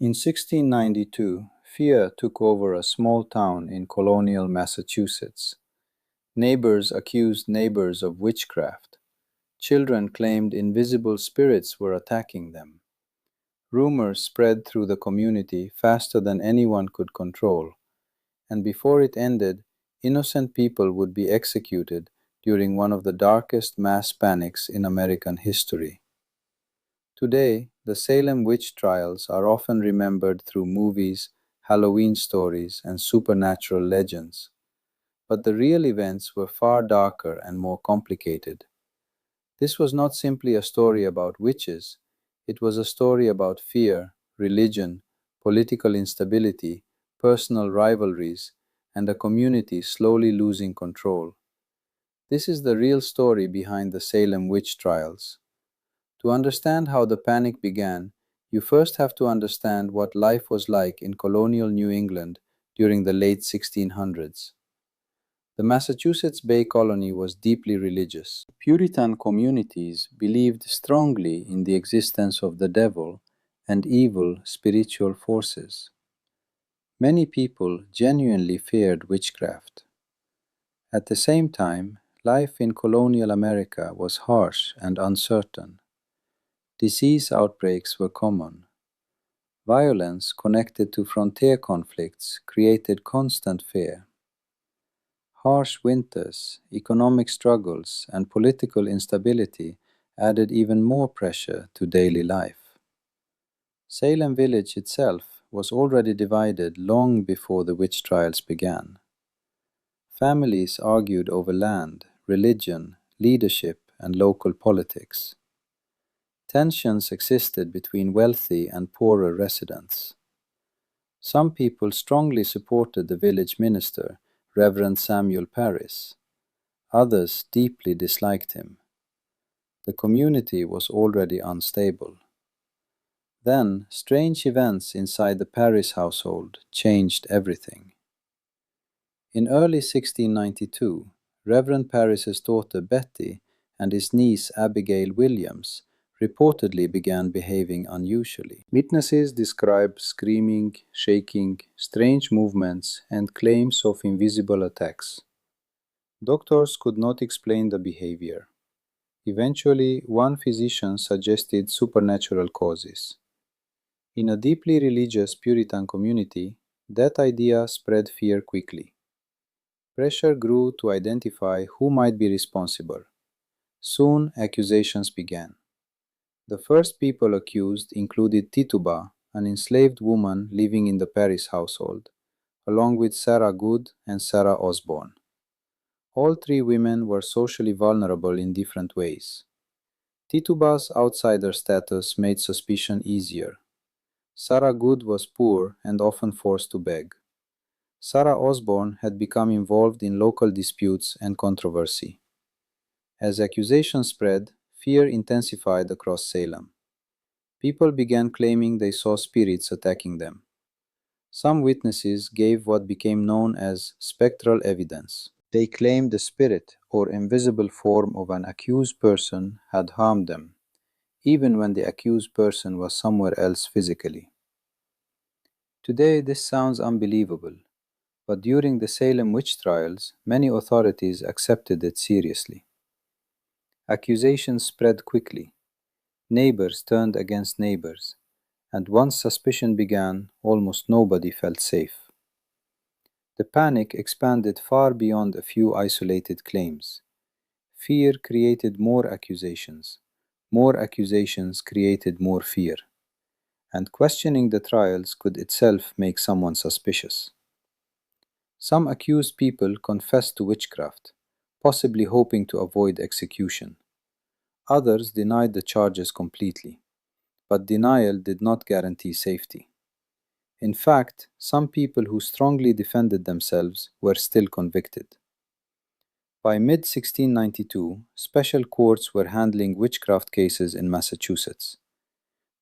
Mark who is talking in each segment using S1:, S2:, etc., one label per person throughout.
S1: In 1692, fear took over a small town in colonial Massachusetts. Neighbors accused neighbors of witchcraft. Children claimed invisible spirits were attacking them. Rumors spread through the community faster than anyone could control, and before it ended, innocent people would be executed during one of the darkest mass panics in American history. Today, the Salem Witch Trials are often remembered through movies, Halloween stories, and supernatural legends. But the real events were far darker and more complicated. This was not simply a story about witches, it was a story about fear, religion, political instability, personal rivalries, and a community slowly losing control. This is the real story behind the Salem Witch Trials. To understand how the panic began, you first have to understand what life was like in colonial New England during the late 1600s. The Massachusetts Bay Colony was deeply religious. Puritan communities believed strongly in the existence of the devil and evil spiritual forces. Many people genuinely feared witchcraft. At the same time, life in colonial America was harsh and uncertain. Disease outbreaks were common. Violence connected to frontier conflicts created constant fear. Harsh winters, economic struggles, and political instability added even more pressure to daily life. Salem village itself was already divided long before the witch trials began. Families argued over land, religion, leadership, and local politics. Tensions existed between wealthy and poorer residents. Some people strongly supported the village minister, Reverend Samuel Parris. Others deeply disliked him. The community was already unstable. Then, strange events inside the Parris household changed everything. In early 1692, Reverend Parris's daughter Betty and his niece Abigail Williams reportedly began behaving unusually. Witnesses described screaming, shaking, strange movements, and claims of invisible attacks. Doctors could not explain the behavior. Eventually, one physician suggested supernatural causes. In a deeply religious Puritan community, that idea spread fear quickly. Pressure grew to identify who might be responsible. Soon, accusations began. The first people accused included Tituba, an enslaved woman living in the Parris household, along with Sarah Good and Sarah Osborne. All three women were socially vulnerable in different ways. Tituba's outsider status made suspicion easier. Sarah Good was poor and often forced to beg. Sarah Osborne had become involved in local disputes and controversy. As accusations spread, fear intensified across Salem. People began claiming they saw spirits attacking them. Some witnesses gave what became known as spectral evidence. They claimed the spirit or invisible form of an accused person had harmed them, even when the accused person was somewhere else physically. Today, this sounds unbelievable, but during the Salem witch trials, many authorities accepted it seriously. Accusations spread quickly. Neighbors turned against neighbors, and once suspicion began, almost nobody felt safe. The panic expanded far beyond a few isolated claims. Fear created more accusations. More accusations created more fear. And questioning the trials could itself make someone suspicious. Some accused people confessed to witchcraft, possibly hoping to avoid execution. Others denied the charges completely, but denial did not guarantee safety. In fact, some people who strongly defended themselves were still convicted. By mid 1692, special courts were handling witchcraft cases in Massachusetts.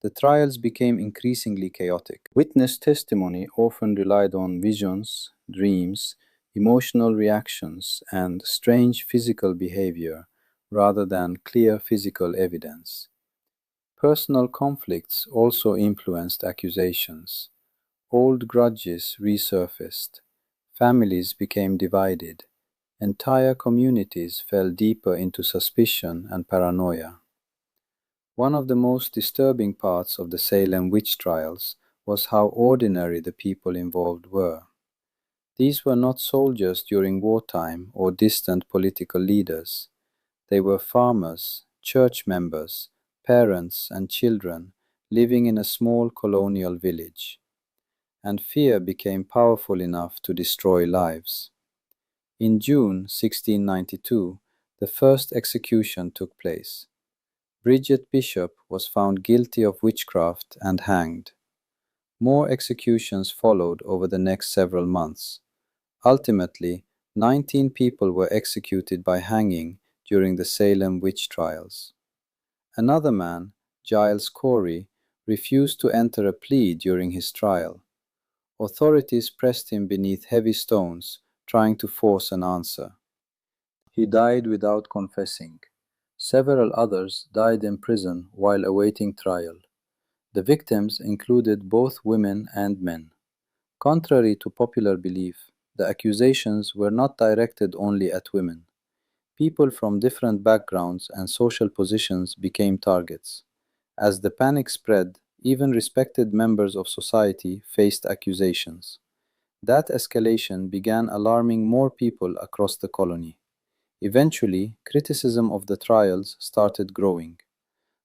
S1: The trials became increasingly chaotic. Witness testimony often relied on visions, dreams, emotional reactions, and strange physical behavior rather than clear physical evidence. Personal conflicts also influenced accusations. Old grudges resurfaced, families became divided, entire communities fell deeper into suspicion and paranoia. One of the most disturbing parts of the Salem witch trials was how ordinary the people involved were. These were not soldiers during wartime or distant political leaders. They were farmers, church members, parents, and children living in a small colonial village. And fear became powerful enough to destroy lives. In June 1692, the first execution took place. Bridget Bishop was found guilty of witchcraft and hanged. More executions followed over the next several months. Ultimately, 19 people were executed by hanging during the Salem witch trials. Another man, Giles Corey, refused to enter a plea during his trial. Authorities pressed him beneath heavy stones, trying to force an answer. He died without confessing. Several others died in prison while awaiting trial. The victims included both women and men. Contrary to popular belief, the accusations were not directed only at women. People from different backgrounds and social positions became targets. As the panic spread, even respected members of society faced accusations. That escalation began alarming more people across the colony. Eventually, criticism of the trials started growing.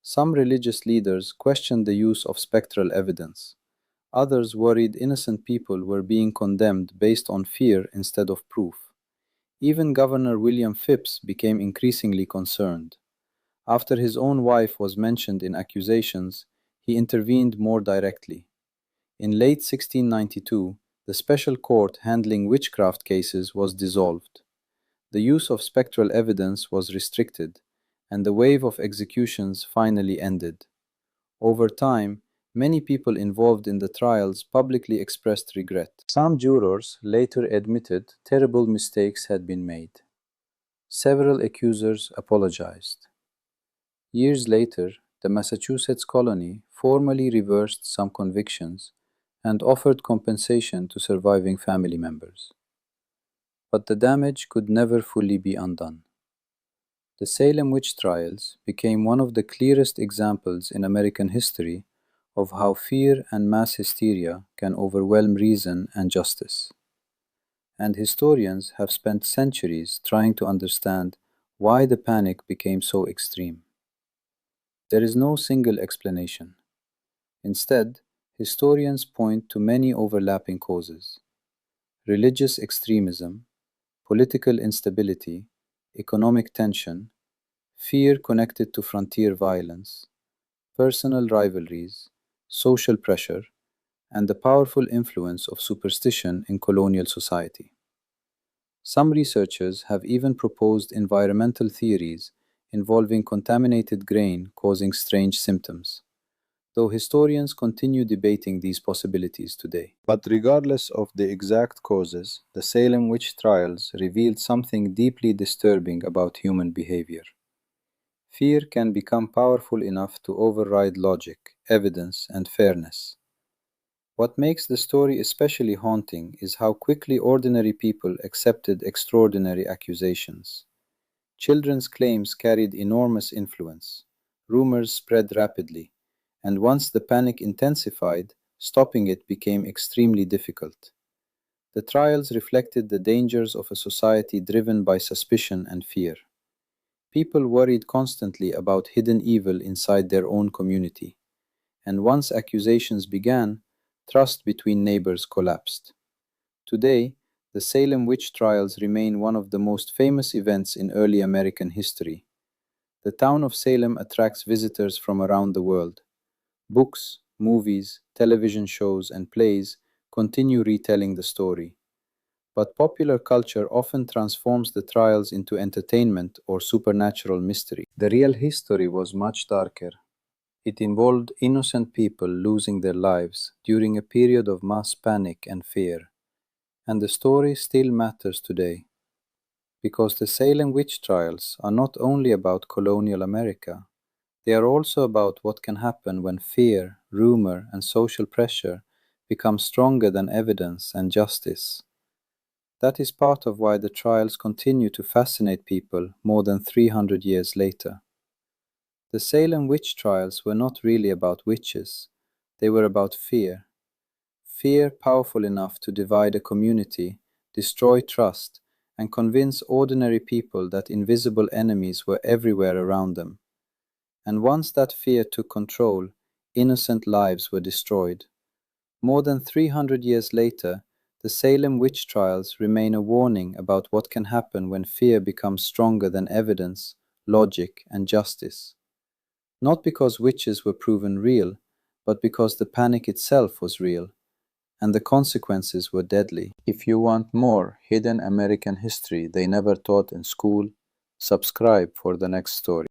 S1: Some religious leaders questioned the use of spectral evidence. Others worried innocent people were being condemned based on fear instead of proof. Even Governor William Phips became increasingly concerned. After his own wife was mentioned in accusations, he intervened more directly. In late 1692, the special court handling witchcraft cases was dissolved. The use of spectral evidence was restricted, and the wave of executions finally ended. Over time, many people involved in the trials publicly expressed regret. Some jurors later admitted terrible mistakes had been made. Several accusers apologized. Years later, the Massachusetts colony formally reversed some convictions and offered compensation to surviving family members. But the damage could never fully be undone. The Salem witch trials became one of the clearest examples in American history of how fear and mass hysteria can overwhelm reason and justice. And historians have spent centuries trying to understand why the panic became so extreme. There is no single explanation. Instead, historians point to many overlapping causes: religious extremism, political instability, economic tension, fear connected to frontier violence, personal rivalries, social pressure, and the powerful influence of superstition in colonial society. Some researchers have even proposed environmental theories involving contaminated grain causing strange symptoms, though historians continue debating these possibilities today. But regardless of the exact causes, the Salem witch trials revealed something deeply disturbing about human behavior. Fear can become powerful enough to override logic, evidence, and fairness. What makes the story especially haunting is how quickly ordinary people accepted extraordinary accusations. Children's claims carried enormous influence. Rumors spread rapidly, and once the panic intensified, stopping it became extremely difficult. The trials reflected the dangers of a society driven by suspicion and fear. People worried constantly about hidden evil inside their own community, and once accusations began, trust between neighbors collapsed. Today, the Salem witch trials remain one of the most famous events in early American history. The town of Salem attracts visitors from around the world. Books, movies, television shows, and plays continue retelling the story. But popular culture often transforms the trials into entertainment or supernatural mystery. The real history was much darker. It involved innocent people losing their lives during a period of mass panic and fear. And the story still matters today, because the Salem witch trials are not only about colonial America, They are also about what can happen when fear, rumor, and social pressure become stronger than evidence and justice. That is part of why the trials continue to fascinate people more than 300 years later. The Salem witch trials were not really about witches, they were about fear. Fear powerful enough to divide a community, destroy trust, and convince ordinary people that invisible enemies were everywhere around them. And once that fear took control, innocent lives were destroyed. More than 300 years later, the Salem witch trials remain a warning about what can happen when fear becomes stronger than evidence, logic, and justice. Not because witches were proven real, but because the panic itself was real, and the consequences were deadly. If you want more hidden American history they never taught in school, subscribe for the next story.